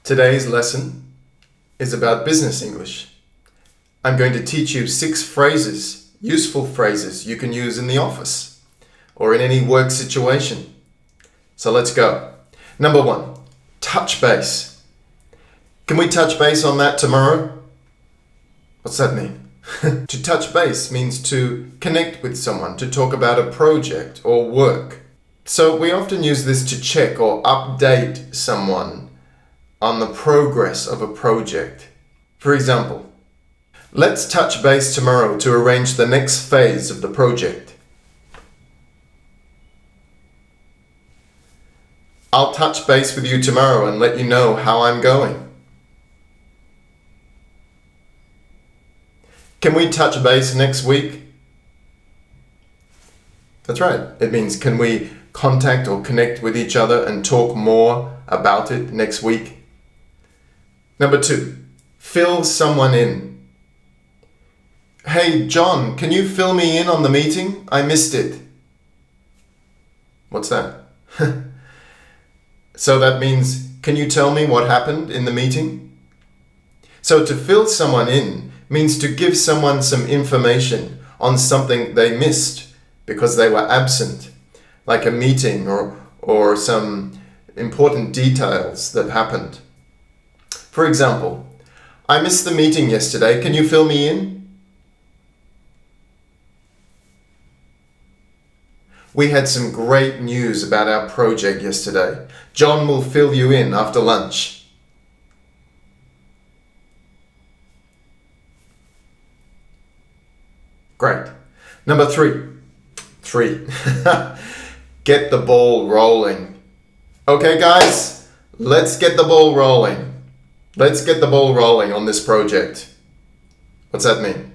Today's lesson is about business English. I'm going to teach you 6 phrases, useful phrases you can use in the office or in any work situation. So let's go. Number 1, touch base. Can we touch base on that tomorrow? What's that mean? To touch base means to connect with someone, to talk about a project or work. So we often use this to check or update someone on the progress of a project. For example, let's touch base tomorrow to arrange the next phase of the project. I'll touch base with you tomorrow and let you know how I'm going. Can we touch base next week? That's right. It means can we contact or connect with each other and talk more about it next week? Number 2, fill someone in. Hey, John, can you fill me in on the meeting? I missed it. What's that? So that means, can you tell me what happened in the meeting? So to fill someone in means to give someone some information on something they missed because they were absent, like a meeting or some important details that happened. For example, I missed the meeting yesterday. Can you fill me in? We had some great news about our project yesterday. John will fill you in after lunch. Great. Number 3. Get the ball rolling. Okay, guys, let's get the ball rolling. Let's get the ball rolling on this project. What's that mean?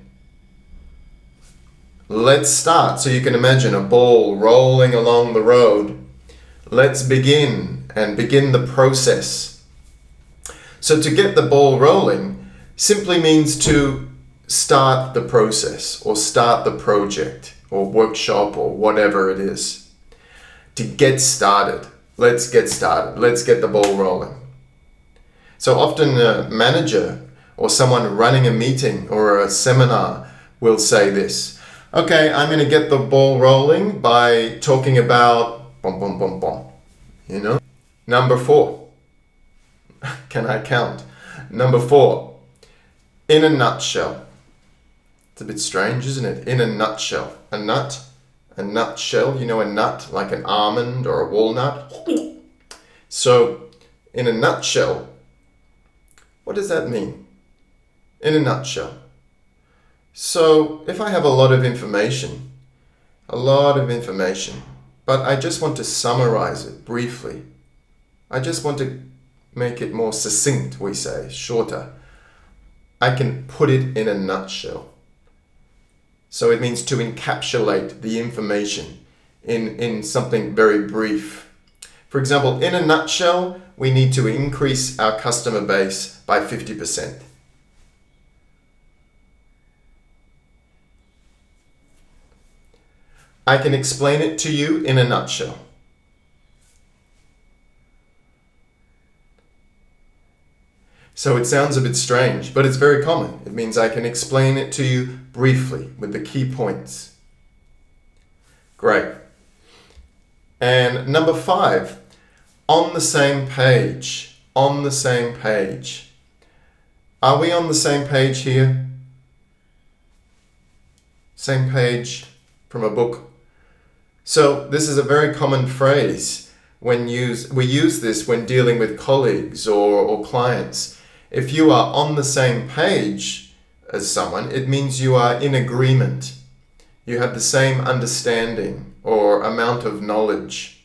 Let's start. So you can imagine a ball rolling along the road. Let's begin the process. So to get the ball rolling simply means to start the process or start the project or workshop or whatever it is. To get started. Let's get started. Let's get the ball rolling. So often a manager or someone running a meeting or a seminar will say this. Okay, I'm going to get the ball rolling by talking about bom, bom, bom, bom. You know? Number 4. Can I count? Number 4. In a nutshell. It's a bit strange, isn't it? In a nutshell. A nutshell, you know, a nut like an almond or a walnut. So, in a nutshell, what does that mean? In a nutshell. So, if I have a lot of information, but I just want to summarize it briefly. I just want to make it more succinct, we say, shorter. I can put it in a nutshell. So it means to encapsulate the information in something very brief. For example, in a nutshell, we need to increase our customer base by 50%. I can explain it to you in a nutshell. So it sounds a bit strange, but it's very common. It means I can explain it to you briefly with the key points. Great. And number 5, on the same page. On the same page. Are we on the same page here? Same page from a book. So this is a very common phrase we use this when dealing with colleagues or clients. If you are on the same page as someone, it means you are in agreement. You have the same understanding or amount of knowledge.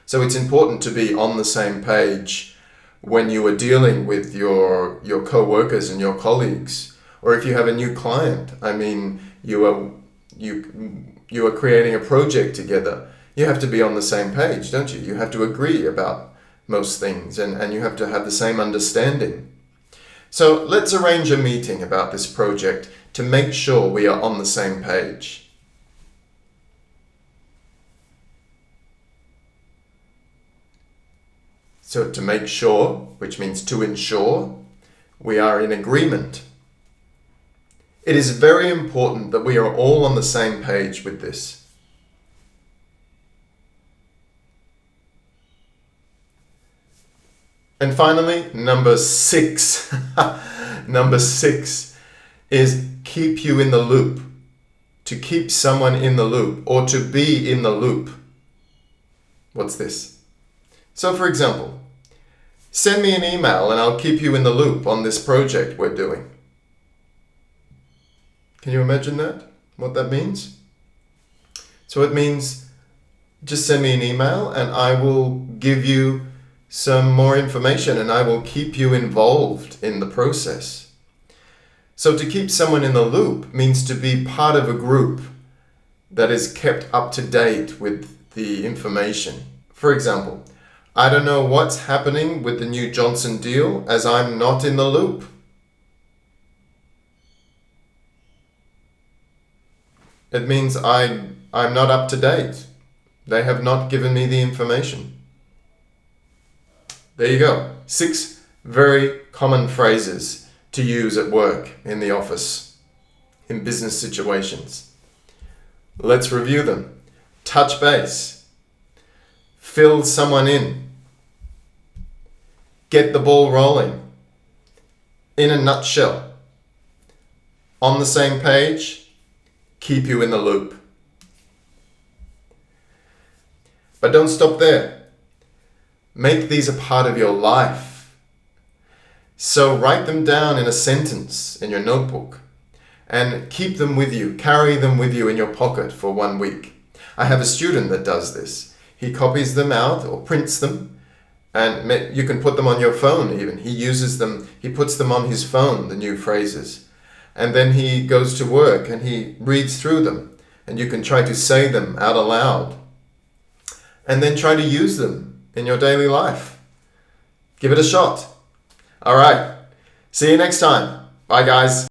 So it's important to be on the same page when you are dealing with your co-workers and your colleagues. Or if you have a new client, I mean, you are creating a project together. You have to be on the same page, don't you? You have to agree about most things and you have to have the same understanding. So let's arrange a meeting about this project to make sure we are on the same page. So to make sure, which means to ensure, we are in agreement. It is very important that we are all on the same page with this. And finally, number 6. Number 6 is keep you in the loop. To keep someone in the loop or to be in the loop. What's this? So for example, send me an email and I'll keep you in the loop on this project we're doing. Can you imagine that? What that means? So it means just send me an email and I will give you some more information and I will keep you involved in the process. So to keep someone in the loop means to be part of a group that is kept up to date with the information. For example, I don't know what's happening with the new Johnson deal as I'm not in the loop. It means I'm not up to date. They have not given me the information. There you go. 6 very common phrases to use at work, in the office, in business situations. Let's review them. Touch base. Fill someone in. Get the ball rolling. In a nutshell. On the same page. Keep you in the loop. But don't stop there. Make these a part of your life. So write them down in a sentence in your notebook and keep them with you. Carry them with you in your pocket for 1 week. I have a student that does this. He copies them out or prints them, and you can put them on your phone even. He uses them, he puts them on his phone, the new phrases. And then he goes to work and he reads through them, and you can try to say them out aloud. And then try to use them in your daily life. Give it a shot. All right. See you next time. Bye, guys.